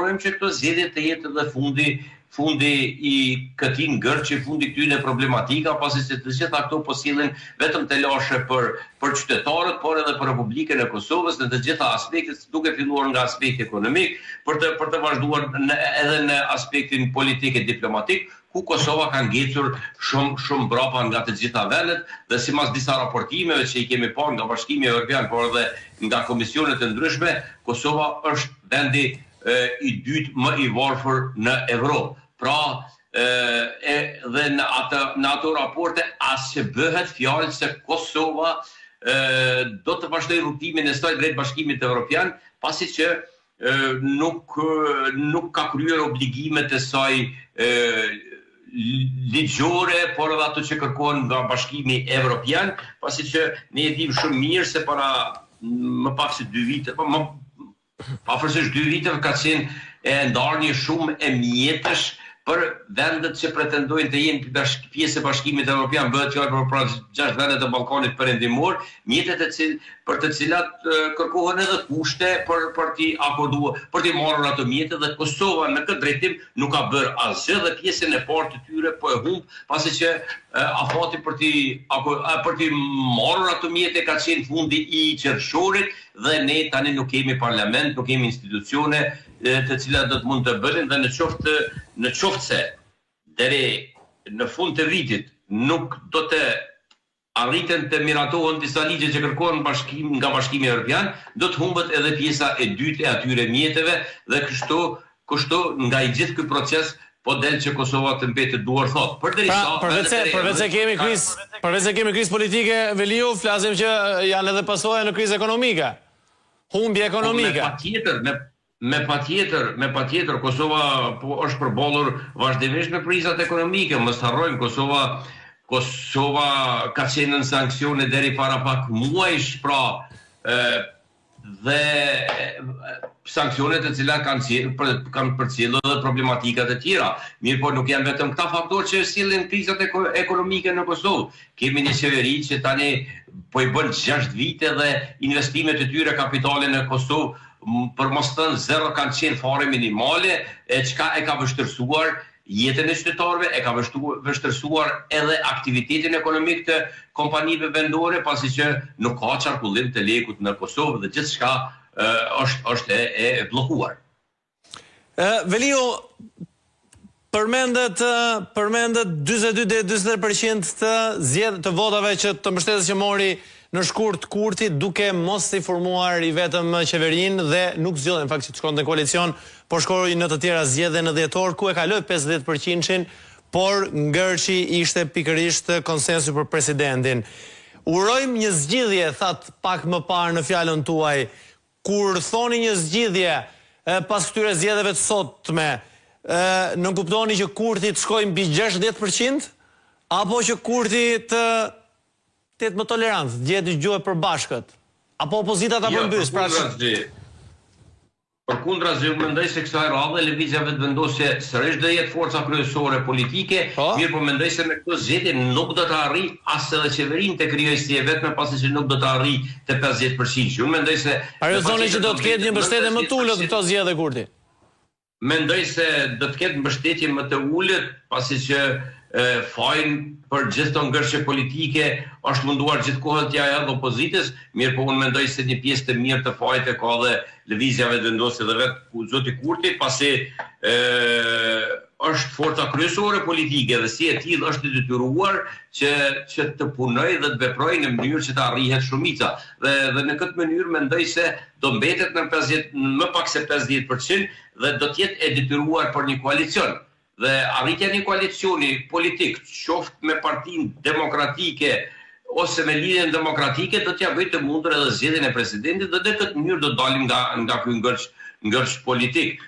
urojmë që këto zgjedhje të jetë dhe fundi i këtij ngërçi, fundi këtyre problematika, pasi se të gjitha këto po sillen vetëm të lashe për qytetarët, por edhe për Republikën e Kosovës në të gjitha aspektet, duke filluar nga aspekti ekonomik, për të vazhduar edhe në aspektin politik e diplomatik, ku Kosova ka ngecur shumë brapa nga të gjitha vendet, dhe sipas disa raportimeve që i kemi parë nga Bashkimi Evropian, por edhe nga komisionet e ndryshme, Kosova është vendi i dytë më i varfër në Evropë. Pra, dhe në ato raporte as që bëhet fjalë se Kosova do të vazhdojë rrugtimin e saj drejt Bashkimit Evropian, pasi që nuk ka kryer obligimet e saj ligjore, por edhe ato që kërkohen nga Bashkimi Evropian, pasi që ne e dimë shumë mirë se para më pak se 2 vite, afërsisht 2 vite ka qenë ndarje shumë e mjetësh për vendet që pretendojnë të jenë pjesë e Bashkimit Evropian, bëhet fjalë për 6 vendet e Ballkanit Perëndimor, mjetet për të cilat kërkohen edhe kushte për t'i akorduar, për t'i marrur ato mjete, dhe Kosova në këtë drejtim nuk ka bërë asgjë dhe pjesën e parë të tyre po e humb, pasi që afati për t'i marrur ato mjete ka qenë fundi i qershorit, dhe ne tani nuk kemi parlament, nuk kemi institucione të cilat do të mund të bënin, dhe në qoftë se deri në fund të vitit nuk do të arriten të miratohen disa ligje që kërkohen nga Bashkimi Evropian, do të humbet edhe pjesa e dytë e atyre mjeteve, dhe kështu nga i gjithë ky proces po del që Kosova të mbetet duar thot. Përveç se kemi krizë politike, Veliu, flasim që janë edhe pasojë në krizë ekonomike. Humbje ekonomike. Me patjetër, Kosova është përballur vazhdimisht me krizat ekonomike. Mos harrojmë, Kosova ka qenë në sanksione deri para pak muajsh, pra dhe sanksionet e cilat kanë përcjellur edhe problematikat e tjera. Mirë, po nuk janë vetëm këta faktorë që sillin krizat ekonomike në Kosovë. Kemi një qeveri që tani po i bën 6 vite dhe investimet e tyre kapitale në Kosovë, për mos thënë zero, kanë qenë fare minimale, çka e ka vështirësuar jetën e qytetarëve, e ka vështirësuar edhe aktivitetin ekonomik të kompanive vendore, pasi që nuk ka qarkullim të lekut në Kosovë dhe gjithçka është e bllokuar. Veliu, përmendet 42% të votave që të mbështetës që mori në shkurt Kurti, duke mos informuar i vetëm qeverinë dhe nuk zgjodhen, në fakt që të shkon në koalicion, por shkoi në të tjera zgjedhje në dhjetor, ku e kaloi 50%, por ngërçi ishte pikërisht konsensi për presidentin. Urojmë një zgjidhje, that pak më parë në fjalën tuaj, kur thoni një zgjidhje pas këtyre zgjedhjeve të sotme, nuk kuptoni që Kurti të shkojë mbi 60%, apo që Kurti të jetë më tolerant, të dëgjojë përbashkët, apo opozita ta përmbys? Përkundrazi, unë mendoj se kësaj radhe lëvizja vetëvendosje sërish do jetë forca kryesore politike, mirë, po mendoj se me këto zgjedhje nuk do të arrijë as edhe qeverinë të krijojë si e vetme, pasi që nuk do të arrijë te 50%. Unë mendoj se zoni që do të ketë një mbështetje më të ulët në këto zgjedhje Kurti. Mendoj se do të ketë mbështetje më të ulët, pasi që fajin për gjithë të ngërçe politike është munduar gjithkohën t'ja jap opozitës, mirë, po unë mendoj se një pjesë të mirë të fajit e ka dhe lëvizja vetëvendosje dhe vetë zoti Kurti, pasi është forca kryesore politike dhe si e tillë është i detyruar që të punojë dhe të veprojë në mënyrë që të arrihet shumica. Dhe në këtë mënyrë mendoj se do mbetet në më pak se 50% dhe do të jetë e detyruar për një koalicion. Dhe arritja një koalicioni politik, qoftë me Partinë Demokratike ose me Lidhjen Demokratike, do t'ja bëjë të mundur edhe zgjedhjen e presidentit, dhe në këtë mënyrë do dalim nga ky ngërç politik.